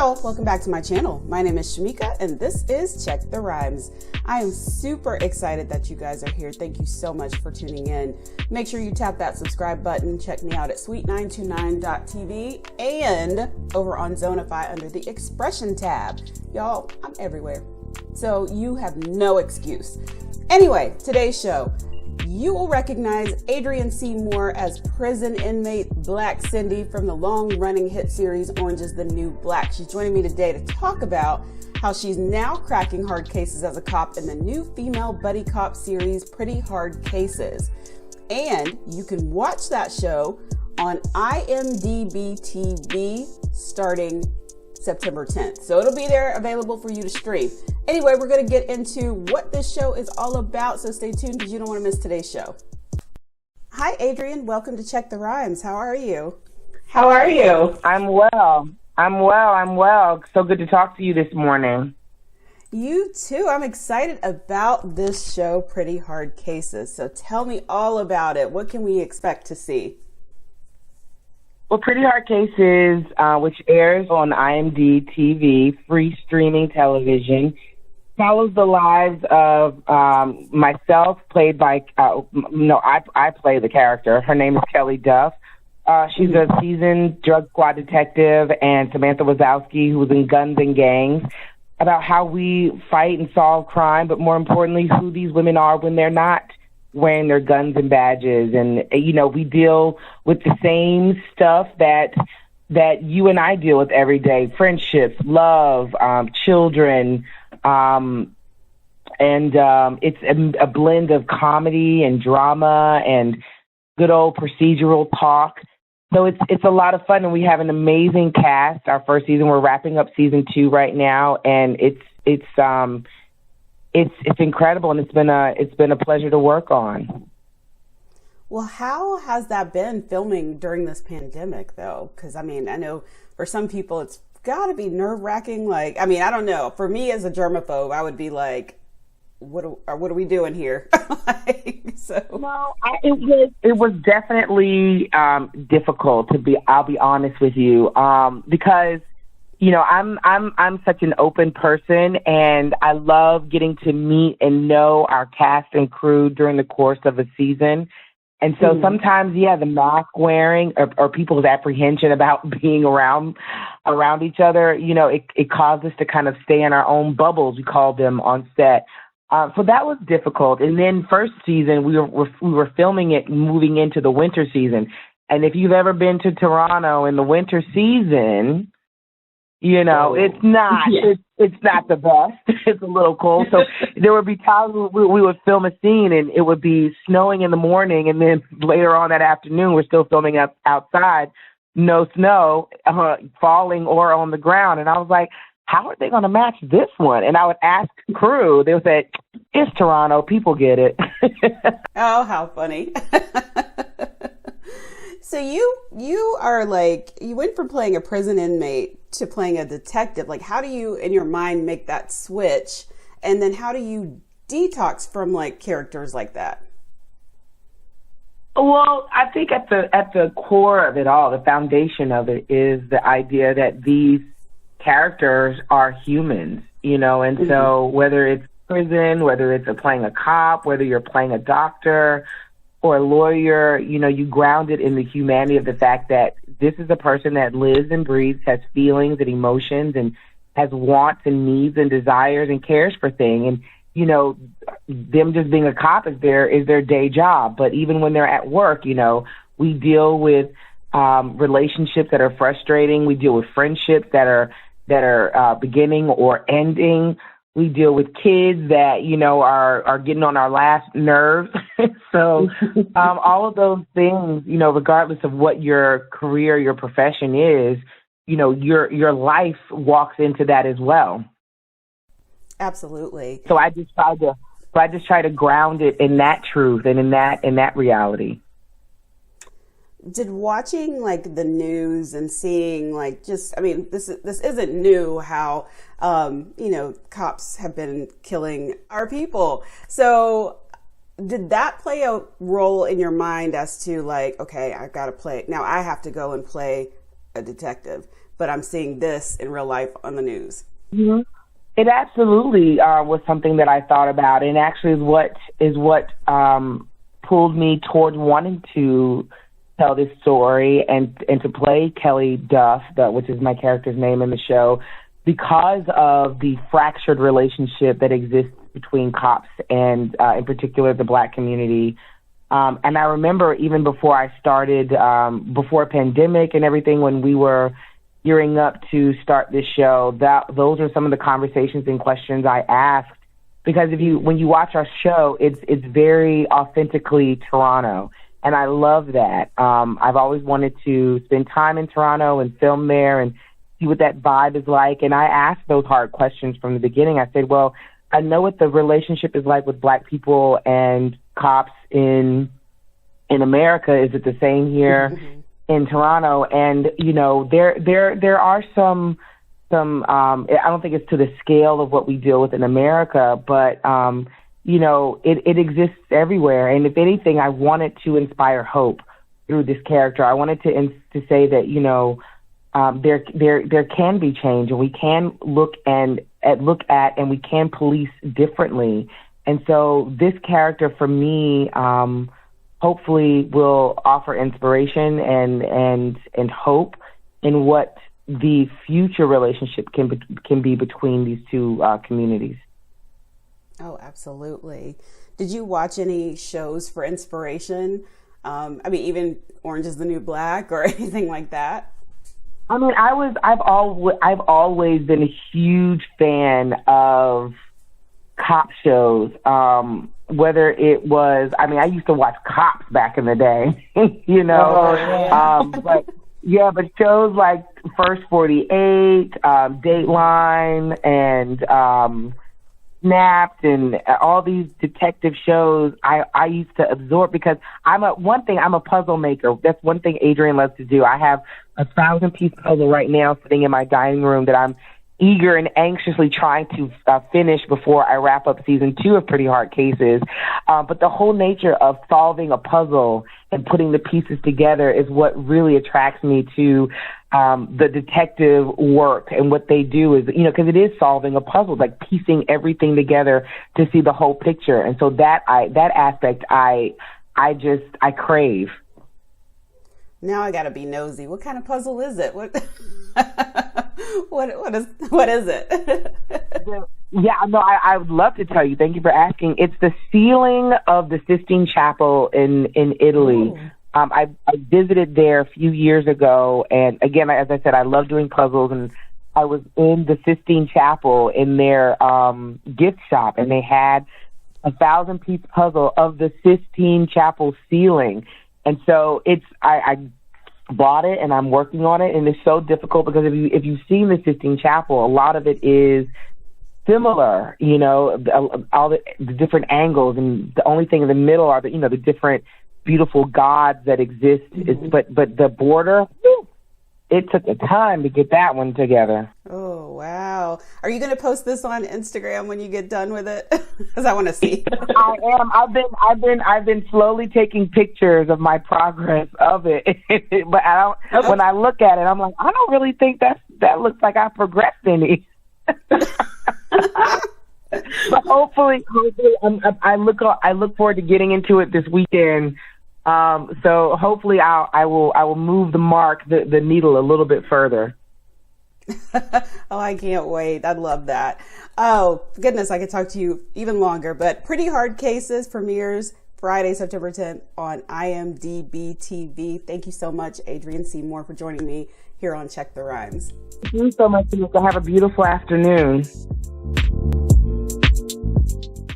Hello, welcome back to my channel. My name is Shamika and this is Check the Rhymes. I am super excited that you guys are here. Thank you so much for tuning in. Make sure you tap that subscribe button. Check me out at sweet929.tv and over on Zonify under the expression tab. Y'all, I'm everywhere, so you have no excuse. Anyway, today's show. You will recognize Adrienne C as prison inmate Black Cindy from the long-running hit series Orange is the New Black. She's joining me today to talk about how she's now cracking hard cases as a cop in the new female buddy cop series Pretty Hard Cases. And you can watch that show on IMDb TV starting September 10th. So it'll be there available for you to stream. Anyway, we're going to get into what this show is all about, so stay tuned because you don't want to miss today's show. Hi, Adrienne. Welcome to Check the Rhymes. How are you? How are you? I'm well. So good to talk to you this morning. You too. I'm excited about this show, Pretty Hard Cases. So tell me all about it. What can we expect to see? Well, Pretty Hard Cases, which airs on IMDb TV, free streaming television, follows the lives of myself, played by, I play the character. Her name is Kelly Duff. She's a seasoned drug squad detective, and Samantha Wazowski, who was in Guns and Gangs, about how we fight and solve crime, but more importantly, who these women are when they're not wearing their guns and badges. And, you know, we deal with the same stuff that you and I deal with every day: friendships, love, children, and it's a blend of comedy and drama and good old procedural talk. So it's a lot of fun, and we have an amazing cast. Our first season, we're wrapping up season 2 right now, and it's incredible, and it's been a pleasure to work on. Well, how has that been filming during this pandemic, though? Because I mean, I know for some people it's got to be nerve-wracking. Like, I mean, I don't know. For me as a germaphobe, I would be like, what are we doing here? It was definitely difficult I'll be honest with you, because you know, I'm such an open person, and I love getting to meet and know our cast and crew during the course of a season. And so sometimes, the mask wearing or people's apprehension about being around each other, you know, it caused us to kind of stay in our own bubbles, we called them, on set. So that was difficult. And then first season, we were filming it moving into the winter season. And if you've ever been to Toronto in the winter season, you know, it's not the best. It's a little cold. So there would be times we would film a scene and it would be snowing in the morning, and then later on that afternoon we're still filming outside, no snow falling or on the ground. And I was like, how are they going to match this one? And I would ask crew. They would say, it's Toronto. People get it. Oh, how funny. So you are like, you went from playing a prison inmate to playing a detective. Like, how do you, in your mind, make that switch? And then how do you detox from like characters like that? Well, I think at the core of it all, the foundation of it is the idea that these characters are humans, you know, and so whether it's prison, whether it's playing a cop, whether you're playing a doctor or a lawyer, you know, you ground it in the humanity of the fact that this is a person that lives and breathes, has feelings and emotions, and has wants and needs and desires and cares for things. And, you know, them just being a cop is their day job. But even when they're at work, you know, we deal with relationships that are frustrating. We deal with friendships that are beginning or ending. We deal with kids that, you know, are getting on our last nerves. So all of those things, you know, regardless of what your career, your profession is, you know, your life walks into that as well. Absolutely. So I just try to ground it in that truth and in that reality. Did watching like the news and seeing like I mean, this isn't new how, you know, cops have been killing our people. So did that play a role in your mind as to like, okay, I've got to play, now I have to go and play a detective? but I'm seeing this in real life on the news. Mm-hmm. It absolutely was something that I thought about, and actually is what pulled me towards wanting to tell this story and to play Kelly Duff, which is my character's name in the show, because of the fractured relationship that exists between cops and, in particular, the Black community. And I remember even before I started, before pandemic and everything, when we were gearing up to start this show, those are some of the conversations and questions I asked. Because when you watch our show, it's very authentically Toronto, and I love that. I've always wanted to spend time in Toronto and film there and see what that vibe is like. And I asked those hard questions from the beginning. I said, well, I know what the relationship is like with Black people and cops in America. Is it the same here in Toronto? And there are some. I don't think it's to the scale of what we deal with in America, but it exists everywhere. And if anything, I wanted to inspire hope through this character. I wanted to say that there can be change, and we can look at and we can police differently. And so this character for me, hopefully, will offer inspiration and hope in what the future relationship can be between these two communities. Oh, absolutely. Did you watch any shows for inspiration? Even Orange is the New Black or anything like that? I mean, I've always been a huge fan of cop shows. Whether it was, I used to watch Cops back in the day, but shows like First 48, Dateline, and Snapped, and all these detective shows I used to absorb, because I'm a puzzle maker. That's one thing Adrienne loves to do. I have a 1,000-piece puzzle right now sitting in my dining room that I'm eager and anxiously trying to finish before I wrap up season 2 of Pretty Hard Cases. But the whole nature of solving a puzzle and putting the pieces together is what really attracts me to the detective work. And what they do is, because it is solving a puzzle, like piecing everything together to see the whole picture. And so that aspect I crave. Now I gotta be nosy. What kind of puzzle is it? What is it? Yeah, no, I would love to tell you. Thank you for asking. It's the ceiling of the Sistine Chapel in Italy. Ooh. I visited there a few years ago, and again, as I said, I love doing puzzles, and I was in the Sistine Chapel in their gift shop, and they had a 1,000-piece puzzle of the Sistine Chapel ceiling. And so I bought it, and I'm working on it, and it's so difficult because if you've seen the Sistine Chapel, a lot of it is similar, all the different angles, and the only thing in the middle are the different beautiful gods that exist. But the border, it took a time to get that one together. Oh, wow. Are you going to post this on Instagram when you get done with it? Because I want to see. I am. I've been slowly taking pictures of my progress of it. But when I look at it, I'm like, I don't really think that looks like I progressed any. But hopefully I look forward to getting into it this weekend. So hopefully I will move the needle a little bit further. Oh, I can't wait. I'd love that. Oh, goodness, I could talk to you even longer, but Pretty Hard Cases premieres Friday, September 10th on IMDb TV. Thank you so much, Adrienne C. for joining me here on Check the Rhymes. Thank you so much, Tamika. Have a beautiful afternoon.